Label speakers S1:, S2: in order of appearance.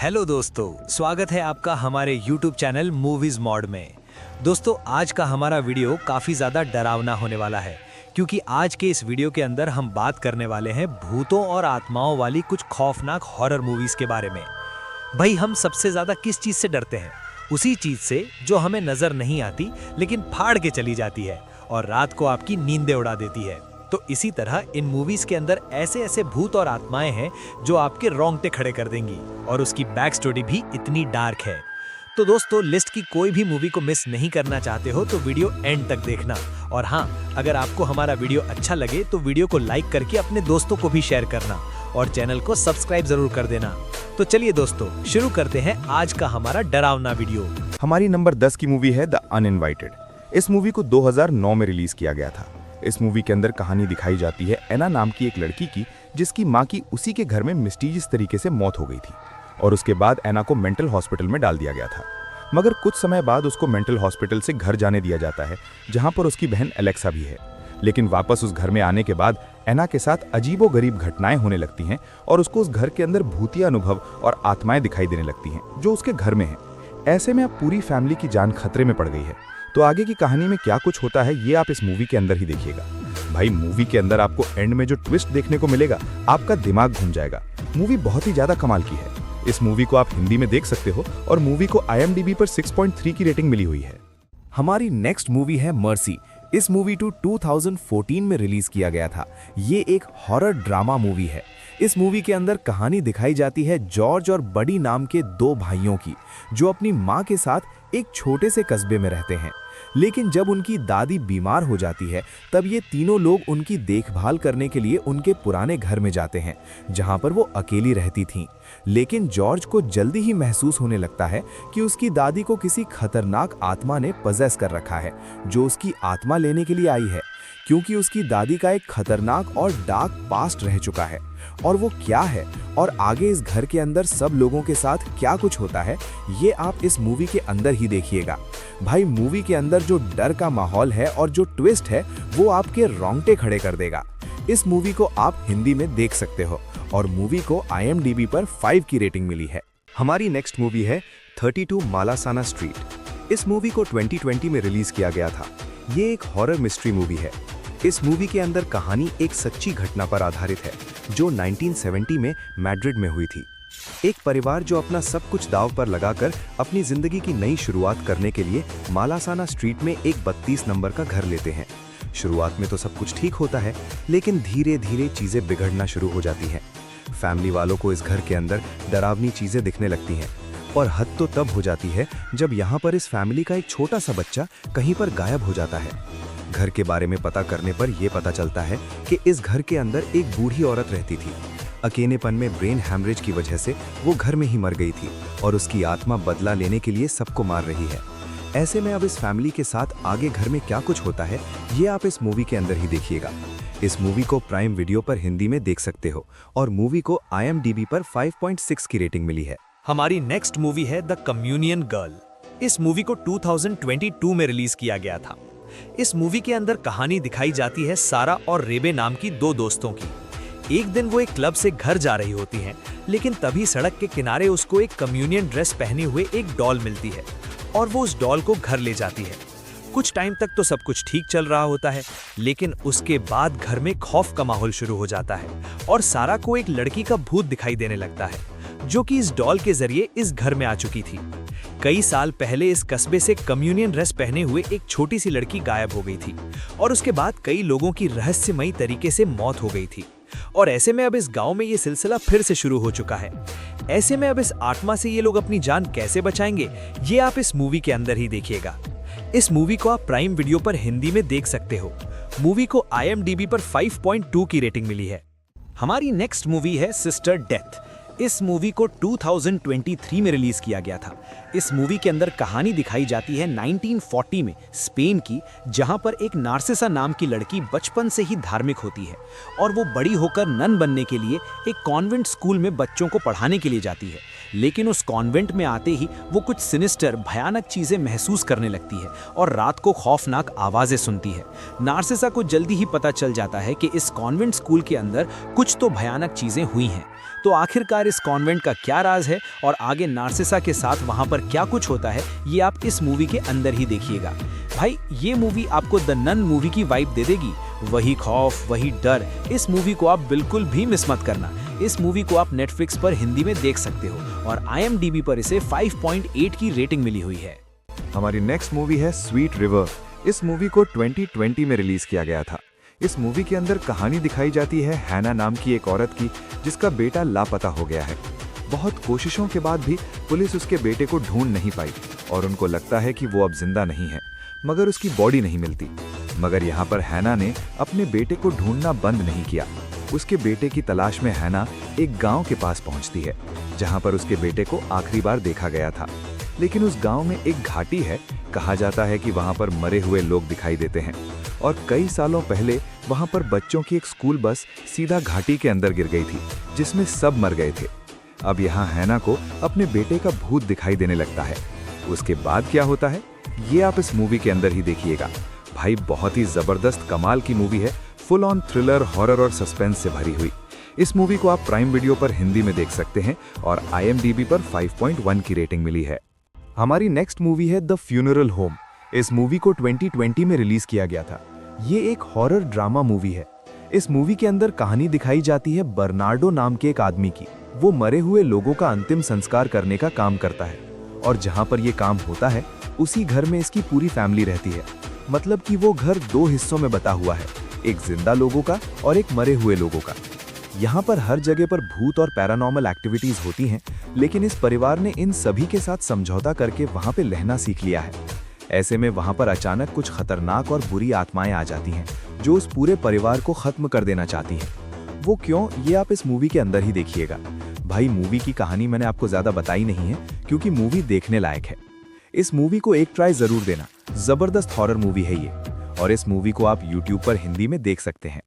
S1: Hello दोस्तों, स्वागत है आपका हमारे YouTube चैनल मूवीज मॉड में। दोस्तों, आज का हमारा वीडियो काफ़ी ज़्यादा डरावना होने वाला है, क्योंकि आज के इस वीडियो के अंदर हम बात करने वाले हैं भूतों और आत्माओं वाली कुछ खौफनाक हॉरर मूवीज़ के बारे में। भाई, हम सबसे ज़्यादा किस चीज़ से डरते हैं? उसी चीज़ से जो हमें नज़र नहीं आती लेकिन फाड़ के चली जाती है और रात को आपकी नींदें उड़ा देती है। तो इसी तरह इन मूवीज के अंदर ऐसे ऐसे भूत और आत्माएं हैं जो आपके रोंगटे खड़े कर देंगी, और उसकी बैक स्टोरी भी इतनी डार्क है। तो दोस्तों, लिस्ट की कोई भी मूवी को मिस नहीं करना चाहते हो तो वीडियो एंड तक देखना। और हाँ, अगर आपको हमारा वीडियो अच्छा लगे तो वीडियो को लाइक करके अपने दोस्तों को भी शेयर करना और चैनल को सब्सक्राइब जरूर कर देना। तो चलिए दोस्तों, शुरू करते हैं आज का हमारा डरावना वीडियो।
S2: हमारी नंबर 10 की मूवी है द अनइनवाइटेड। इस मूवी को 2009 में रिलीज किया गया था। इस मूवी के अंदर कहानी दिखाई जाती है एना नाम की एक लड़की की, जिसकी मां की उसी के घर में मिस्टीरियस तरीके से मौत हो गई थी और उसके बाद एना को मेंटल हॉस्पिटल में डाल दिया गया था। मगर कुछ समय बाद उसको मेंटल हॉस्पिटल से घर जाने दिया जाता है, जहां पर उसकी बहन एलेक्सा भी है। लेकिन वापस उस घर में आने के बाद एना के साथ अजीबोगरीब घटनाएं होने लगती हैं और उसको उस घर के अंदर भूतिया अनुभव और आत्माएं दिखाई देने लगती हैं जो उसके घर में हैं। ऐसे में अब पूरी फैमिली की जान खतरे में पड़ गई है। तो आगे की कहानी में क्या कुछ होता है ये आप इस मूवी के अंदर ही देखिएगा। भाई, मूवी के अंदर आपको एंड में जो ट्विस्ट देखने को मिलेगा, आपका दिमाग घूम जाएगा। मूवी बहुत ही ज्यादा कमाल की है। इस मूवी को आप हिंदी में देख सकते हो और मूवी को IMDb पर 6.3 की रेटिंग मिली हुई है।
S3: हमारी नेक्स्ट मूवी है मर्सी। इस मूवी को 2014 में रिलीज किया गया था। ये एक हॉरर ड्रामा मूवी है। इस मूवी के अंदर कहानी दिखाई जाती है जॉर्ज और बडी नाम के दो भाइयों की, जो अपनी मां के साथ एक छोटे से कस्बे में रहते हैं। लेकिन जब उनकी दादी बीमार हो जाती है, तब ये तीनों लोग उनकी देखभाल करने के लिए उनके पुराने घर में जाते हैं, जहां पर वो अकेली रहती थीं। लेकिन जॉर्ज को जल्दी ही महसूस होने लगता है कि उसकी दादी को किसी खतरनाक आत्मा ने पजेस कर रखा है, जो उसकी आत्मा लेने के लिए आई है, क्योंकि उसकी दादी का एक खतरनाक और डार्क पास्ट रह चुका है। और वो क्या है और आगे इस घर के अंदर सब लोगों के साथ क्या कुछ होता है, ये आप इस मूवी के अंदर ही देखिएगा। भाई, मूवी के अंदर जो डर का माहौल है और जो ट्विस्ट है, वो आपके रोंगटे खड़े कर देगा। इस मूवी को आप हिंदी में देख सकते हो और मूवी को IMDb पर 5 की रेटिंग मिली है।
S2: हमारी नेक्स्ट मूवी है 32 मालासाना स्ट्रीट। इस मूवी को 2020 में रिलीज किया गया था। ये एक हॉरर मिस्ट्री मूवी है। इस मूवी के अंदर कहानी एक सच्ची घटना पर आधारित है, जो 1970 में मैड्रिड में हुई थी। एक परिवार जो अपना सब कुछ दांव पर लगाकर अपनी जिंदगी की नई शुरुआत करने के लिए मालासाना स्ट्रीट में एक 32 नंबर का घर लेते हैं। शुरुआत में तो सब कुछ ठीक होता है, लेकिन धीरे धीरे चीजें बिगड़ना शुरू हो जाती हैं। फैमिली वालों को इस घर के अंदर डरावनी चीजें दिखने लगती हैं, और हद तो तब हो जाती है जब यहाँ पर इस फैमिली का एक छोटा सा बच्चा कहीं पर गायब हो जाता है। घर के बारे में पता करने पर यह पता चलता है कि इस घर के अंदर एक बूढ़ी औरत रहती थी। अकेलेपन में ब्रेन हैमरेज की वजह से वो घर में ही मर गई थी और उसकी आत्मा बदला लेने के लिए सबको मार रही है। ऐसे में अब इस फैमिली के साथ आगे घर में क्या कुछ होता है, ये आप इस मूवी के अंदर ही देखिएगा। इस मूवी को प्राइम वीडियो पर हिंदी में देख सकते हो और मूवी को IMDb पर 5.6 की रेटिंग मिली है।
S1: हमारी नेक्स्ट मूवी है द कम्युनियन गर्ल। इस मूवी को 2022 में रिलीज किया गया था। इस मूवी के अंदर कहानी दिखाई जाती है सारा और रेबे नाम की दो दोस्तों की। एक दिन वो एक क्लब से घर जा रही होती हैं, लेकिन तभी सड़क के किनारे उसको एक कम्युनियन ड्रेस पहने हुए एक डॉल मिलती है और वो उस डॉल को घर ले जाती है। कुछ टाइम तक तो सब कुछ ठीक चल रहा होता है, लेकिन उसके बाद घर में खौफ का माहौल शुरू हो जाता है और सारा को एक लड़की का भूत दिखाई देने लगता है, जो कि इस डॉल के जरिए इस घर में आ चुकी थी। कई साल पहले इस कस्बे से कम्युनियन ड्रेस पहने हुए एक छोटी सी लड़की गायब हो गई थी और उसके बाद कई लोगों की रहस्यमयी तरीके से मौत हो गई थी। और ऐसे में अब इस गांव में ये सिलसिला फिर से शुरू हो चुका है। ऐसे में अब इस आत्मा से ये लोग अपनी जान कैसे बचाएंगे, ये आप इस मूवी के अंदर ही देखिएगा। इस मूवी को आप प्राइम वीडियो पर हिंदी में देख सकते हो। मूवी को IMDb पर 5.2 की रेटिंग मिली है। हमारी नेक्स्ट मूवी है सिस्टर डेथ। इस मूवी को 2023 में रिलीज किया गया था। इस मूवी के अंदर कहानी दिखाई जाती है 1940 में स्पेन की, जहां पर एक नार्सिसा नाम की लड़की बचपन से ही धार्मिक होती है और वो बड़ी होकर नन बनने के लिए एक कॉन्वेंट स्कूल में बच्चों को पढ़ाने के लिए जाती है। लेकिन उस कॉन्वेंट में आते ही वो कुछ सिनिस्टर भयानक चीजें महसूस करने लगती है और रात को खौफनाक आवाजें सुनती है। नार्सिसा को जल्दी ही पता चल जाता है कि इस कॉन्वेंट स्कूल के अंदर कुछ तो भयानक चीजें हुई हैं।
S4: तो आखिरकार इस कॉन्वेंट का क्या राज है और आगे नार्सिसा के साथ वहां पर क्या कुछ होता है, ये आप इस मूवी के अंदर ही देखिएगा। भाई ये मूवी आपको द नन मूवी की वाइब दे देगी, वही खौफ, वही डर। इस मूवी को आप बिल्कुल भी मिस मत करना। इस मूवी को आप नेटफ्लिक्स पर हिंदी में देख सकते हो और IMDb पर इसे 5.8 की रेटिंग मिली हुई है।
S2: हमारी नेक्स्ट मूवी है स्वीट रिवर। इस मूवी को 2020 में रिलीज किया गया था। इस मूवी के अंदर कहानी दिखाई जाती है हैना नाम की एक औरत की, जिसका बेटा लापता हो गया है। बहुत कोशिशों के बाद भी पुलिस उसके बेटे को ढूंढ नहीं पाई और उनको लगता है कि वो अब जिंदा नहीं है, मगर उसकी बॉडी नहीं मिलती। मगर यहाँ पर हैना ने अपने बेटे को ढूंढना बंद नहीं किया। उसके बेटे की तलाश में हैना एक गांव के पास पहुंचती है, जहां पर उसके बेटे को आखिरी बार देखा गया था। लेकिन उस गांव में एक घाटी है। कहा जाता है कि वहां पर मरे हुए लोग दिखाई देते हैं और कई सालों पहले वहां पर बच्चों की एक स्कूल बस सीधा घाटी के अंदर गिर गई थी, जिसमें सब मर गए थे। अब यहाँ हैना को अपने बेटे का भूत दिखाई देने लगता है। उसके बाद क्या होता है, ये आप इस मूवी के अंदर ही देखिएगा। भाई बहुत ही जबरदस्त कमाल की मूवी है, फुल ऑन थ्रिलर, हॉरर और सस्पेंस से भरी हुई। इस मूवी को आप प्राइम वीडियो पर हिंदी में देख सकते हैं और IMDb पर 5.1 की रेटिंग मिली है। हमारी नेक्स्ट मूवी है द फ्यूनरल होम। इस मूवी को 2020 में रिलीज किया गया था। ये एक हॉरर ड्रामा मूवी है। इस मूवी के अंदर कहानी दिखाई जाती है बर्नार्डो नाम के एक आदमी की। वो मरे हुए लोगों का अंतिम संस्कार करने का काम करता है और जहां पर ये काम होता है उसी घर में इसकी पूरी फैमिली रहती है। मतलब कि वो घर दो हिस्सों में बटा हुआ है, एक जिंदा लोगों का और एक मरे हुए लोगों का। यहाँ पर हर जगह पर भूत और पैरानॉर्मल एक्टिविटीज होती हैं, लेकिन इस परिवार ने इन सभी के साथ समझौता करके वहाँ पे रहना सीख लिया है। ऐसे में वहाँ पर अचानक कुछ खतरनाक और बुरी आत्माएं आ जाती हैं, जो उस पूरे परिवार को खत्म कर देना चाहती हैं। वो क्यों, ये आप इस मूवी के अंदर ही देखिएगा। भाई मूवी की कहानी मैंने आपको ज्यादा बताई नहीं है, क्योंकि मूवी देखने लायक है। इस मूवी को एक ट्राई जरूर देना। जबरदस्त हॉरर मूवी है ये और इस मूवी को आप YouTube पर हिंदी में देख सकते हैं।